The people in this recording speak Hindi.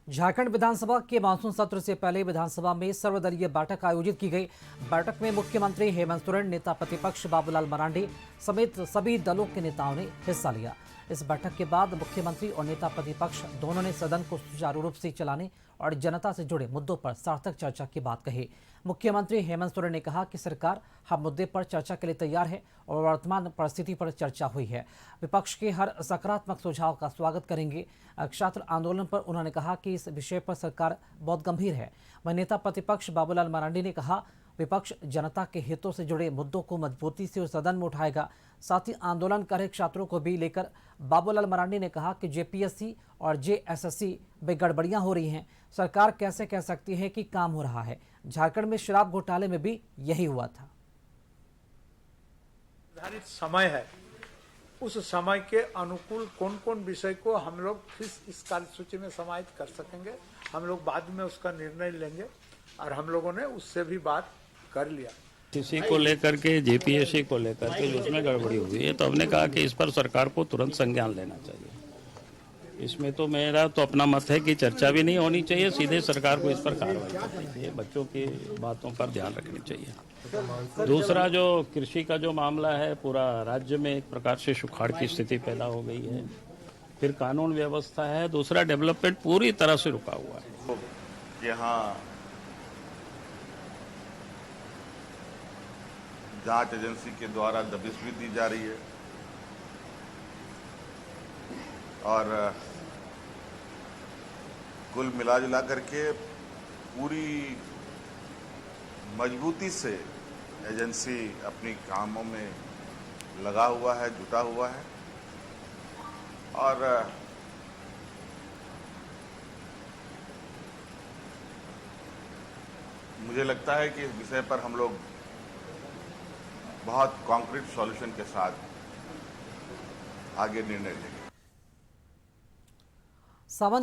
झारखंड विधानसभा के मानसून सत्र से पहले विधानसभा में सर्वदलीय बैठक आयोजित की गई। बैठक में मुख्यमंत्री हेमंत सोरेन, नेता प्रतिपक्ष बाबूलाल मरांडी समेत सभी दलों के नेताओं ने हिस्सा लिया। इस बैठक के बाद मुख्यमंत्री और नेता प्रतिपक्ष दोनों ने सदन को सुचारू रूप से चलाने और जनता से जुड़े मुद्दों पर सार्थक चर्चा की बात कही। मुख्यमंत्री हेमंत सोरेन ने कहा कि सरकार हर मुद्दे पर चर्चा के लिए तैयार है और वर्तमान परिस्थिति पर चर्चा हुई है। विपक्ष के हर सकारात्मक सुझाव का स्वागत करेंगे। छात्र आंदोलन पर उन्होंने कहा कि इस विषय पर सरकार बहुत गंभीर है। वहीं नेता प्रतिपक्ष बाबूलाल मरांडी ने कहा, विपक्ष जनता के हितों से जुड़े मुद्दों को मजबूती से सदन में उठाएगा। साथ ही आंदोलन कर रहे छात्रों को भी लेकर बाबूलाल मरांडी ने कहा कि जेपीएससी और जेएसएससी में गड़बड़ियां हो रही हैं। सरकार कैसे कह सकती है कि काम हो रहा है? झारखंड में शराब घोटाले में भी यही हुआ था। निर्धारित समय है, उस समय के अनुकूल कौन कौन विषय को हम लोग फिर इस कार्यसूची में समाहित कर सकेंगे, हम लोग बाद में उसका निर्णय लेंगे। और हम लोगों ने उससे भी बात कर लिया। इसी को लेकर के जेपीएससी को लेकर के जो उसमें गड़बड़ी हुई है, तो हमने कहा कि इस पर सरकार को तुरंत संज्ञान लेना चाहिए। इसमें तो मेरा तो अपना मत है कि चर्चा भी नहीं होनी चाहिए, सीधे सरकार को इस पर कार्रवाई करनी चाहिए, बच्चों की बातों पर ध्यान रखनी चाहिए। दूसरा, जो कृषि का जो मामला है, पूरा राज्य में एक प्रकार से सुखाड़ की स्थिति पैदा हो गई है। फिर कानून व्यवस्था है, दूसरा डेवलपमेंट पूरी तरह से रुका हुआ है। यहाँ जांच एजेंसी के द्वारा दबिश भी दी जा रही है और कुल मिला करके पूरी मजबूती से एजेंसी अपनी कामों में लगा हुआ है, जुटा हुआ है। और मुझे लगता है कि इस विषय पर हम लोग बहुत कॉन्क्रीट सॉल्यूशन के साथ आगे निर्णय लेंगे। सावन